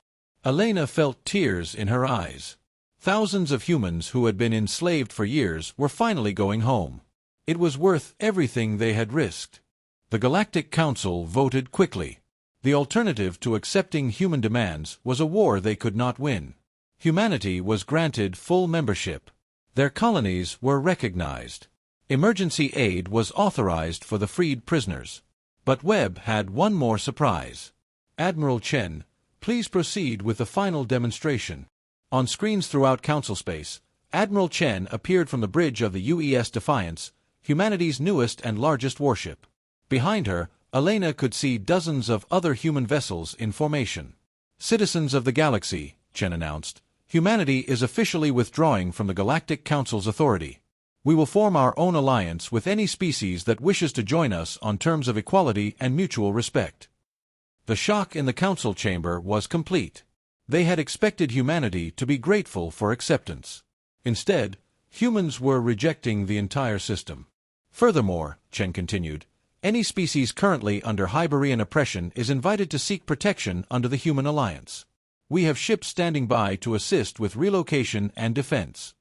Elena felt tears in her eyes. Thousands of humans who had been enslaved for years were finally going home. It was worth everything they had risked. The Galactic Council voted quickly. The alternative to accepting human demands was a war they could not win. Humanity was granted full membership. Their colonies were recognized. Emergency aid was authorized for the freed prisoners. But Webb had one more surprise. Admiral Chen, please proceed with the final demonstration. On screens throughout Council space, Admiral Chen appeared from the bridge of the UES Defiance, humanity's newest and largest warship. Behind her, Elena could see dozens of other human vessels in formation. Citizens of the galaxy, Chen announced, humanity is officially withdrawing from the Galactic Council's authority. We will form our own alliance with any species that wishes to join us on terms of equality and mutual respect. The shock in the council chamber was complete. They had expected humanity to be grateful for acceptance. Instead, humans were rejecting the entire system. Furthermore, Chen continued, any species currently under Hyberian oppression is invited to seek protection under the human alliance. We have ships standing by to assist with relocation and defense.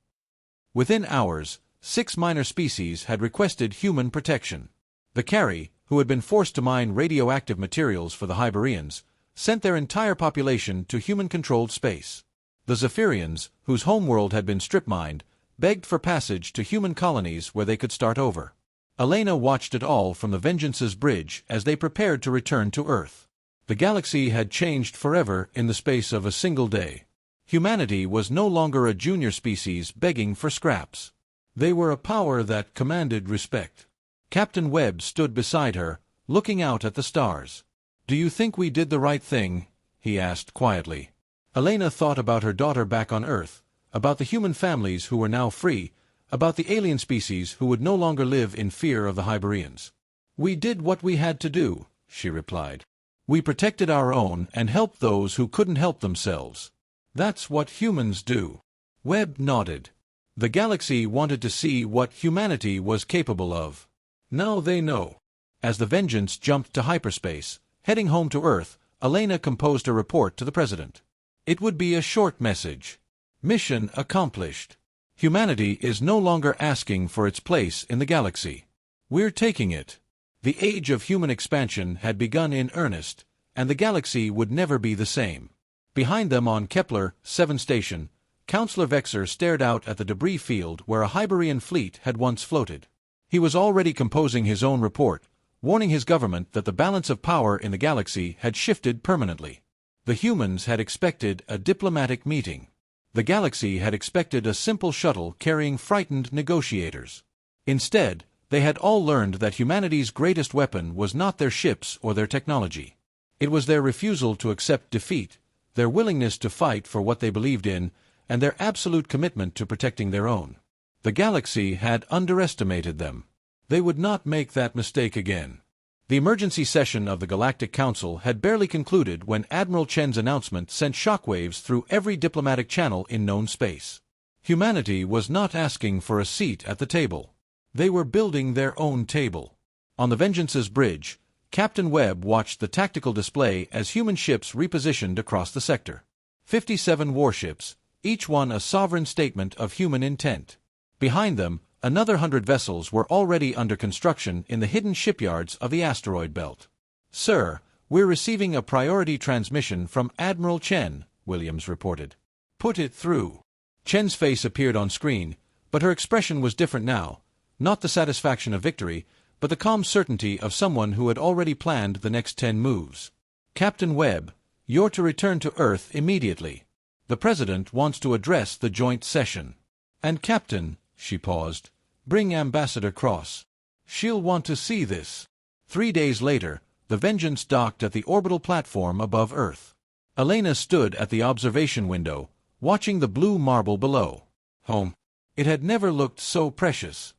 Within hours, 6 minor species had requested human protection. The Carry, who had been forced to mine radioactive materials for the Hyberians, sent their entire population to human-controlled space. The Zephyrians, whose homeworld had been strip-mined, begged for passage to human colonies where they could start over. Elena watched it all from the Vengeance's bridge as they prepared to return to Earth. The galaxy had changed forever in the space of a single day. Humanity was no longer a junior species begging for scraps. They were a power that commanded respect. Captain Webb stood beside her, looking out at the stars. "Do you think we did the right thing?" he asked quietly. Elena thought about her daughter back on Earth, about the human families who were now free, about the alien species who would no longer live in fear of the Hyberians. "We did what we had to do," she replied. "We protected our own and helped those who couldn't help themselves. That's what humans do." Webb nodded. The galaxy wanted to see what humanity was capable of. Now they know. As the Vengeance jumped to hyperspace, heading home to Earth, Elena composed a report to the President. It would be a short message. Mission accomplished. Humanity is no longer asking for its place in the galaxy. We're taking it. The age of human expansion had begun in earnest, and the galaxy would never be the same. Behind them on Kepler 7 station, Counselor Vexer stared out at the debris field where a Hyberian fleet had once floated. He was already composing his own report, warning his government that the balance of power in the galaxy had shifted permanently. The humans had expected a diplomatic meeting. The galaxy had expected a simple shuttle carrying frightened negotiators. Instead, they had all learned that humanity's greatest weapon was not their ships or their technology. It was their refusal to accept defeat, their willingness to fight for what they believed in, and their absolute commitment to protecting their own. The galaxy had underestimated them. They would not make that mistake again. The emergency session of the Galactic Council had barely concluded when Admiral Chen's announcement sent shockwaves through every diplomatic channel in known space. Humanity was not asking for a seat at the table. They were building their own table. On the Vengeance's bridge, Captain Webb watched the tactical display as human ships repositioned across the sector. 57 warships, each one a sovereign statement of human intent. Behind them, another 100 vessels were already under construction in the hidden shipyards of the asteroid belt. "Sir, we're receiving a priority transmission from Admiral Chen," Williams reported. "Put it through." Chen's face appeared on screen, but her expression was different now, not the satisfaction of victory, but the calm certainty of someone who had already planned the next 10 moves. "Captain Webb, you're to return to Earth immediately. The President wants to address the joint session. And Captain," she paused, "bring Ambassador Cross. She'll want to see this." 3 days later, the Vengeance docked at the orbital platform above Earth. Elena stood at the observation window, watching the blue marble below. Home. It had never looked so precious.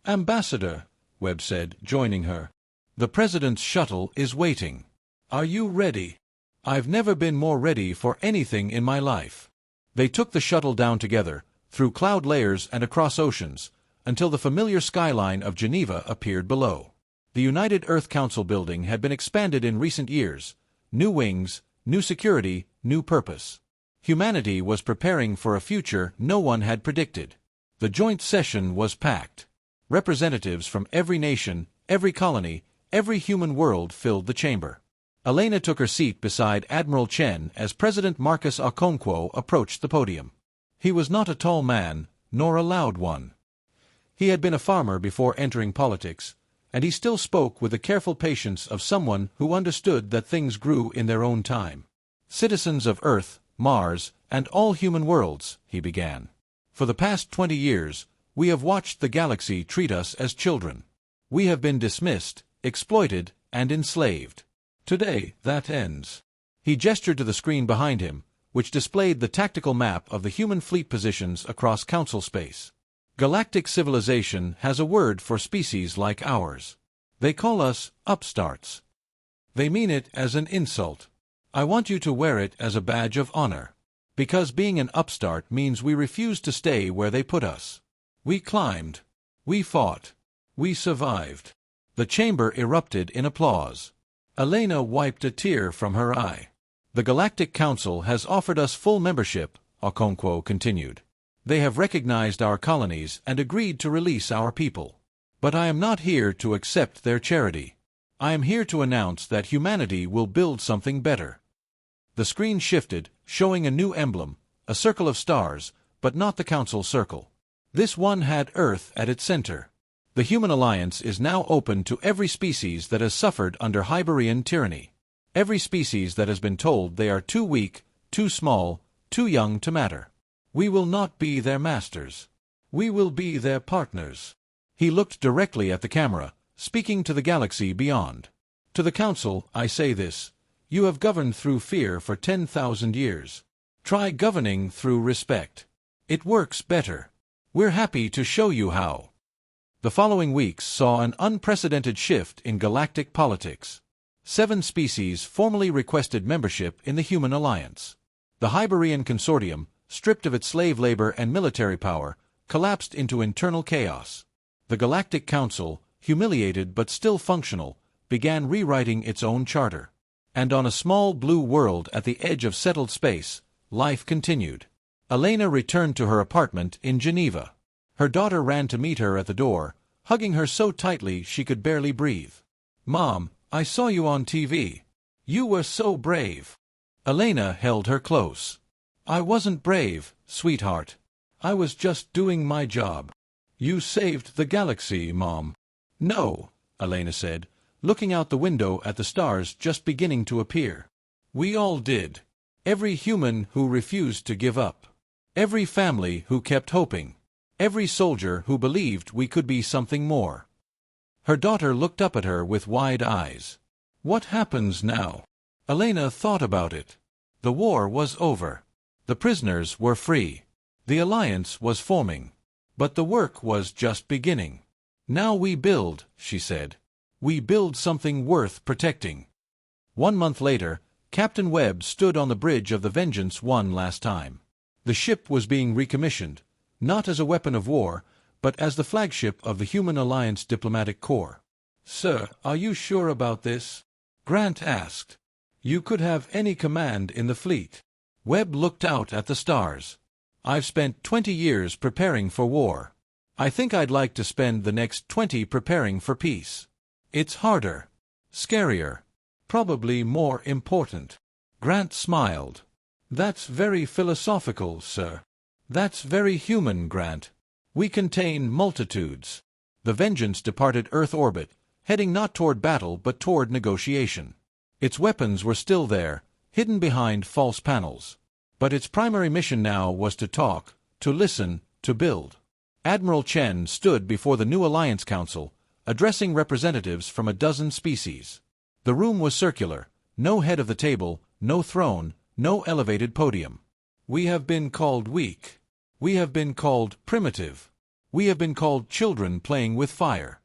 "Ambassador, Webb said, joining her. "The President's shuttle is waiting. Are you ready?" "I've never been more ready for anything in my life." They took the shuttle down together, through cloud layers and across oceans, until the familiar skyline of Geneva appeared below. The United Earth Council building had been expanded in recent years. New wings, new security, new purpose. Humanity was preparing for a future no one had predicted. The joint session was packed. Representatives from every nation, every colony, every human world filled the chamber. Elena took her seat beside Admiral Chen as President Marcus Okonkwo approached the podium. He was not a tall man, nor a loud one. He had been a farmer before entering politics, and he still spoke with the careful patience of someone who understood that things grew in their own time. "Citizens of Earth, Mars, and all human worlds," he began. "For the past 20 years, we have watched the galaxy treat us as children. We have been dismissed, exploited, and enslaved. Today, that ends." He gestured to the screen behind him, which displayed the tactical map of the human fleet positions across Council space. "Galactic civilization has a word for species like ours. They call us upstarts. They mean it as an insult. I want you to wear it as a badge of honor. Because being an upstart means we refuse to stay where they put us. We climbed. We fought. We survived." The chamber erupted in applause. Elena wiped a tear from her eye. "The Galactic Council has offered us full membership," Okonkwo continued. "They have recognized our colonies and agreed to release our people. But I am not here to accept their charity. I am here to announce that humanity will build something better." The screen shifted, showing a new emblem, a circle of stars, but not the Council circle. This one had Earth at its center. The human alliance is now open to every species that has suffered under Hyberian tyranny. Every species that has been told they are too weak, too small, too young to matter. We will not be their masters. We will be their partners. He looked directly at the camera, speaking to the galaxy beyond. "To the Council, I say this. You have governed through fear for 10,000 years. Try governing through respect. It works better. We're happy to show you how." The following weeks saw an unprecedented shift in galactic politics. 7 species formally requested membership in the Human Alliance. The Hyberian Consortium, stripped of its slave labor and military power, collapsed into internal chaos. The Galactic Council, humiliated but still functional, began rewriting its own charter. And on a small blue world at the edge of settled space, life continued. Elena returned to her apartment in Geneva. Her daughter ran to meet her at the door, hugging her so tightly she could barely breathe. "Mom, I saw you on TV. You were so brave." Elena held her close. "I wasn't brave, sweetheart. I was just doing my job." "You saved the galaxy, Mom." "No," Elena said, looking out the window at the stars just beginning to appear. "We all did. Every human who refused to give up. Every family who kept hoping. Every soldier who believed we could be something more." Her daughter looked up at her with wide eyes. "What happens now?" Elena thought about it. The war was over. The prisoners were free. The alliance was forming. But the work was just beginning. "Now we build," she said. "We build something worth protecting." 1 month later, Captain Webb stood on the bridge of the Vengeance one last time. The ship was being recommissioned, not as a weapon of war, but as the flagship of the Human Alliance Diplomatic Corps. "Sir, are you sure about this?" Grant asked. "You could have any command in the fleet." Webb looked out at the stars. "I've spent 20 years preparing for war. I think I'd like to spend the next 20 preparing for peace. It's harder, scarier, probably more important." Grant smiled. "That's very philosophical, sir." "That's very human, Grant. We contain multitudes." The Vengeance departed Earth orbit, heading not toward battle but toward negotiation. Its weapons were still there, hidden behind false panels. But its primary mission now was to talk, to listen, to build. Admiral Chen stood before the new Alliance Council, addressing representatives from a dozen species. The room was circular, no head of the table, no throne, no elevated podium. "We have been called weak. We have been called primitive. We have been called children playing with fire."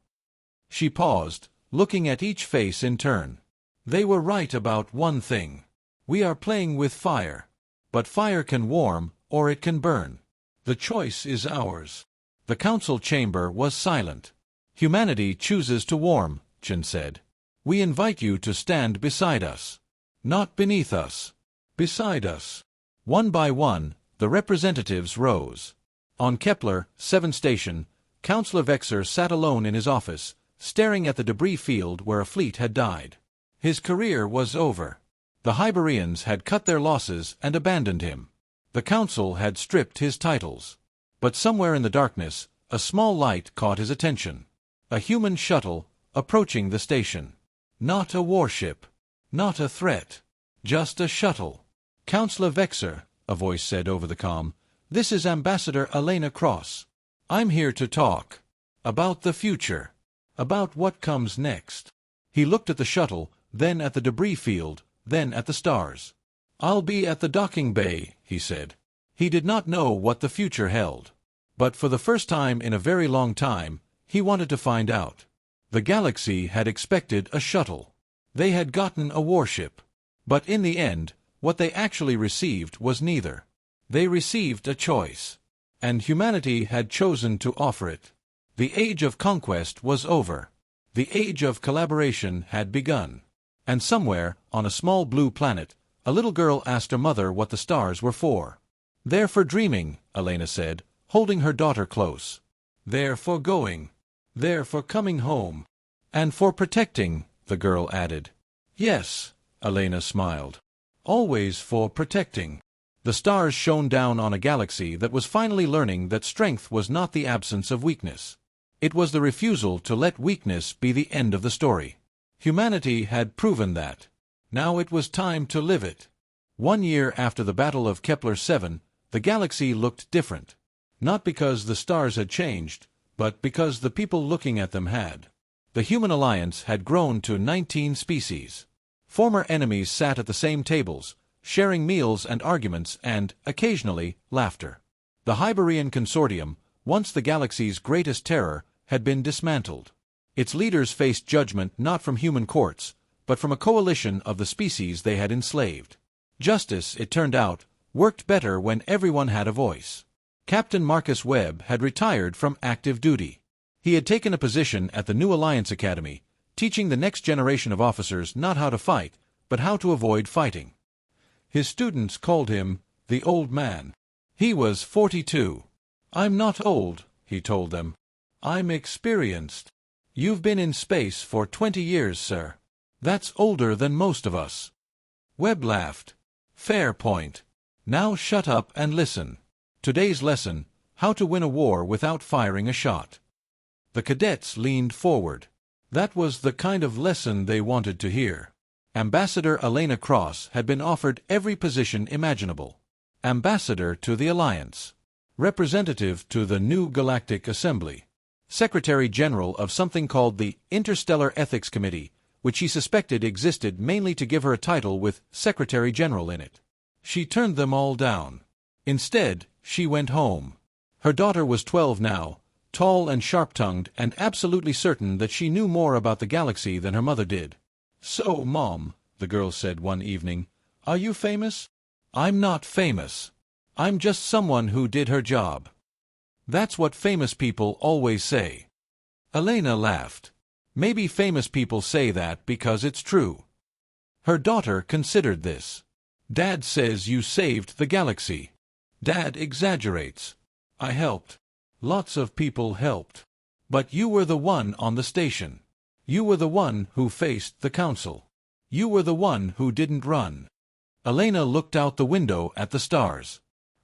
She paused, looking at each face in turn. They were right about one thing. We are playing with fire. But fire can warm, or it can burn. The choice is ours. The council chamber was silent. Humanity chooses to warm, Chen said. We invite you to stand beside us. Not beneath us. Beside us. One by one, the representatives rose. On Kepler 7 station, Councillor Vexer sat alone in his office, staring at the debris field where a fleet had died. His career was over. The Hyberians had cut their losses and abandoned him. The council had stripped his titles. But somewhere in the darkness, a small light caught his attention. A human shuttle, approaching the station. Not a warship. Not a threat. Just a shuttle. Councillor Vexer, a voice said over the comm, this is Ambassador Elena Cross. I'm here to talk. About the future. About what comes next. He looked at the shuttle, then at the debris field, then at the stars. I'll be at the docking bay, he said. He did not know what the future held. But for the first time in a very long time, he wanted to find out. The galaxy had expected a shuttle. They had gotten a warship. But in the end, what they actually received was neither. They received a choice. And humanity had chosen to offer it. The age of conquest was over. The age of collaboration had begun. And somewhere, on a small blue planet, a little girl asked her mother what the stars were for. They're for dreaming, Elena said, holding her daughter close. They're for going. They're for coming home. And for protecting, the girl added. Yes, Elena smiled. Always for protecting. The stars shone down on a galaxy that was finally learning that strength was not the absence of weakness. It was the refusal to let weakness be the end of the story. Humanity had proven that. Now it was time to live it. 1 year after the Battle of Kepler 7, the galaxy looked different. Not because the stars had changed, but because the people looking at them had. The human alliance had grown to 19 species. Former enemies sat at the same tables, sharing meals and arguments and, occasionally, laughter. The Hyberian Consortium, once the galaxy's greatest terror, had been dismantled. Its leaders faced judgment not from human courts, but from a coalition of the species they had enslaved. Justice, it turned out, worked better when everyone had a voice. Captain Marcus Webb had retired from active duty. He had taken a position at the New Alliance Academy, teaching the next generation of officers not how to fight, but how to avoid fighting. His students called him the Old Man. He was 42. I'm not old, he told them. I'm experienced. You've been in space for 20 years, sir. That's older than most of us. Webb laughed. Fair point. Now shut up and listen. Today's lesson, how to win a war without firing a shot. The cadets leaned forward. That was the kind of lesson they wanted to hear. Ambassador Elena Cross had been offered every position imaginable. Ambassador to the Alliance. Representative to the new Galactic Assembly. Secretary General of something called the Interstellar Ethics Committee, which she suspected existed mainly to give her a title with Secretary General in it. She turned them all down. Instead, she went home. Her daughter was 12 now, tall and sharp-tongued and absolutely certain that she knew more about the galaxy than her mother did. So, Mom, the girl said one evening, are you famous? I'm not famous. I'm just someone who did her job. That's what famous people always say. Elena laughed. Maybe famous people say that because it's true. Her daughter considered this. Dad says you saved the galaxy. Dad exaggerates. I helped. Lots of people helped. But you were the one on the station. You were the one who faced the council. You were the one who didn't run. Elena looked out the window at the stars.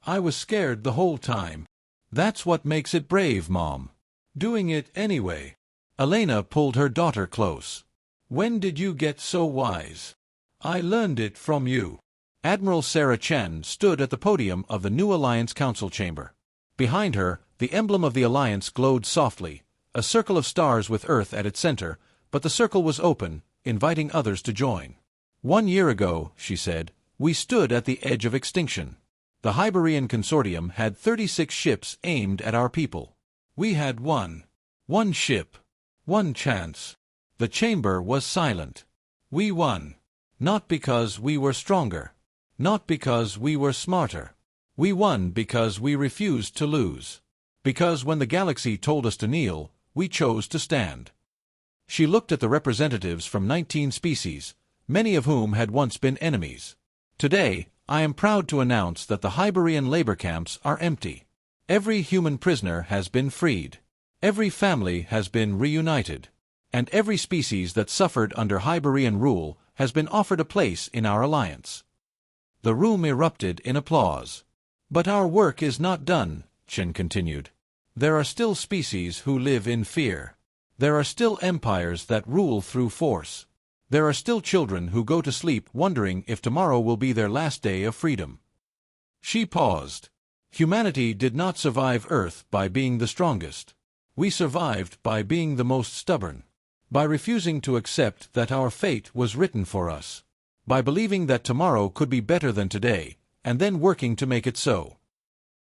I was scared the whole time. That's what makes it brave, Mom. Doing it anyway. Elena pulled her daughter close. When did you get so wise? I learned it from you. Admiral Sarah Chen stood at the podium of the New Alliance Council chamber. Behind her, the emblem of the Alliance glowed softly, a circle of stars with Earth at its center, but the circle was open, inviting others to join. 1 year ago, she said, we stood at the edge of extinction. The Hyberian Consortium had 36 ships aimed at our people. We had one ship. One chance. The chamber was silent. We won. Not because we were stronger. Not because we were smarter. We won because we refused to lose. Because when the galaxy told us to kneel, we chose to stand. She looked at the representatives from 19 species, many of whom had once been enemies. Today, I am proud to announce that the Hyberian labor camps are empty. Every human prisoner has been freed. Every family has been reunited. And every species that suffered under Hyberian rule has been offered a place in our alliance. The room erupted in applause. But our work is not done, Chen continued. There are still species who live in fear. There are still empires that rule through force. There are still children who go to sleep wondering if tomorrow will be their last day of freedom. She paused. Humanity did not survive Earth by being the strongest. We survived by being the most stubborn. By refusing to accept that our fate was written for us. By believing that tomorrow could be better than today, and then working to make it so.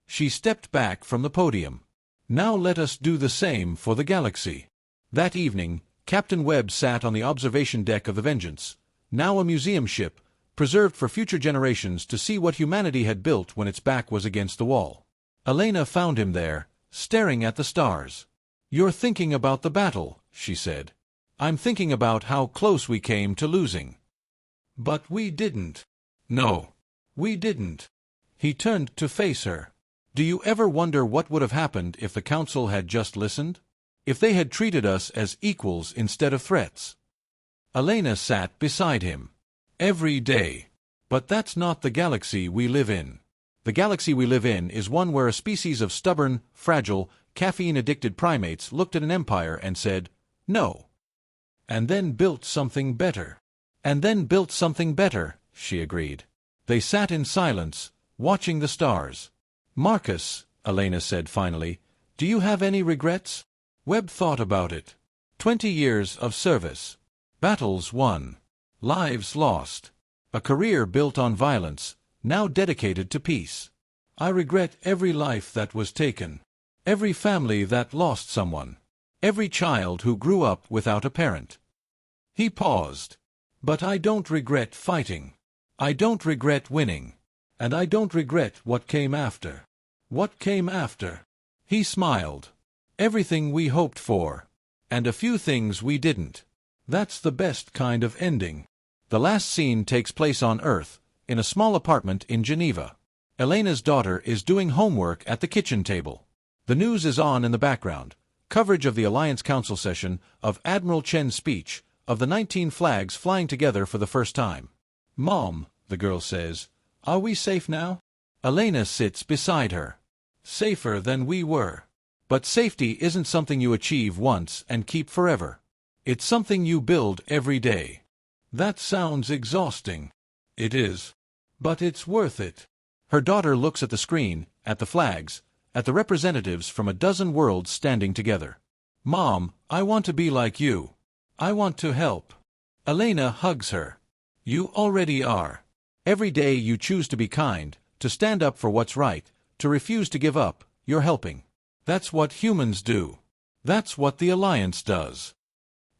She stepped back from the podium. Now let us do the same for the galaxy. That evening, Captain Webb sat on the observation deck of the Vengeance, now a museum ship, preserved for future generations to see what humanity had built when its back was against the wall. Elena found him there, staring at the stars. "You're thinking about the battle," she said. "I'm thinking about how close we came to losing." "But we didn't." "No, we didn't." He turned to face her. "Do you ever wonder what would have happened if the Council had just listened? If they had treated us as equals instead of threats?" Elena sat beside him. "Every day. But that's not the galaxy we live in. The galaxy we live in is one where a species of stubborn, fragile, caffeine-addicted primates looked at an empire and said, 'No.' And then built something better." "And then built something better," she agreed. They sat in silence, watching the stars. "Marcus," Elena said finally, "do you have any regrets?" Webb thought about it. 20 years of service. Battles won. Lives lost. A career built on violence, now dedicated to peace. "I regret every life that was taken. Every family that lost someone. Every child who grew up without a parent." He paused. "But I don't regret fighting. I don't regret winning. And I don't regret what came after." "What came after?" He smiled. "Everything we hoped for. And a few things we didn't. That's the best kind of ending." The last scene takes place on Earth, in a small apartment in Geneva. Elena's daughter is doing homework at the kitchen table. The news is on in the background. Coverage of the Alliance Council session, of Admiral Chen's speech, of the 19 flags flying together for the first time. "Mom," the girl says, "are we safe now?" Elena sits beside her. "Safer than we were. But safety isn't something you achieve once and keep forever. It's something you build every day." "That sounds exhausting." "It is. But it's worth it." Her daughter looks at the screen, at the flags, at the representatives from a dozen worlds standing together. "Mom, I want to be like you. I want to help." Elena hugs her. "You already are. Every day you choose to be kind, to stand up for what's right, to refuse to give up, you're helping. That's what humans do. That's what the Alliance does.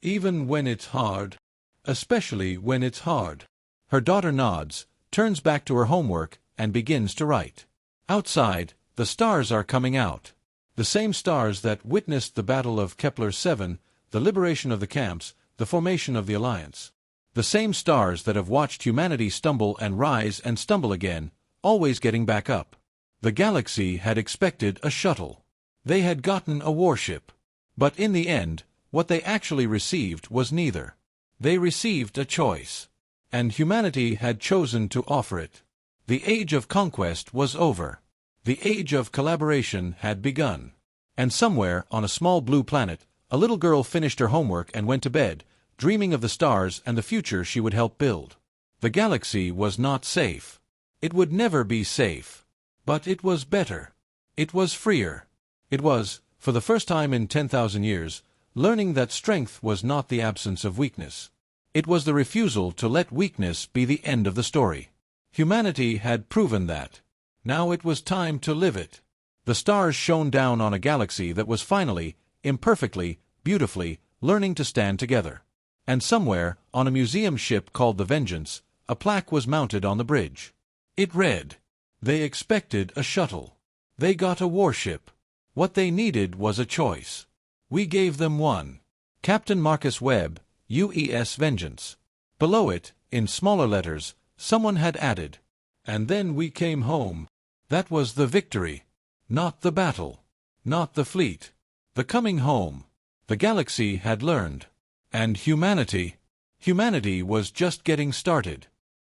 Even when it's hard. Especially when it's hard." Her daughter nods, turns back to her homework, and begins to write. Outside, the stars are coming out. The same stars that witnessed the Battle of Kepler 7, the liberation of the camps, the formation of the Alliance. The same stars that have watched humanity stumble and rise and stumble again, always getting back up. The galaxy had expected a shuttle. They had gotten a warship. But in the end, what they actually received was neither. They received a choice. And humanity had chosen to offer it. The age of conquest was over. The age of collaboration had begun. And somewhere on a small blue planet, a little girl finished her homework and went to bed, dreaming of the stars and the future she would help build. The galaxy was not safe. It would never be safe. But it was better. It was freer. It was, for the first time in 10,000 years, learning that strength was not the absence of weakness. It was the refusal to let weakness be the end of the story. Humanity had proven that. Now it was time to live it. The stars shone down on a galaxy that was finally, imperfectly, beautifully, learning to stand together. And somewhere, on a museum ship called the Vengeance, a plaque was mounted on the bridge. It read, "They expected a shuttle. They got a warship. What they needed was a choice. We gave them one. Captain Marcus Webb, UES Vengeance." Below it, in smaller letters, someone had added, "And then we came home." That was the victory. Not the battle. Not the fleet. The coming home. The galaxy had learned. And humanity was just getting started.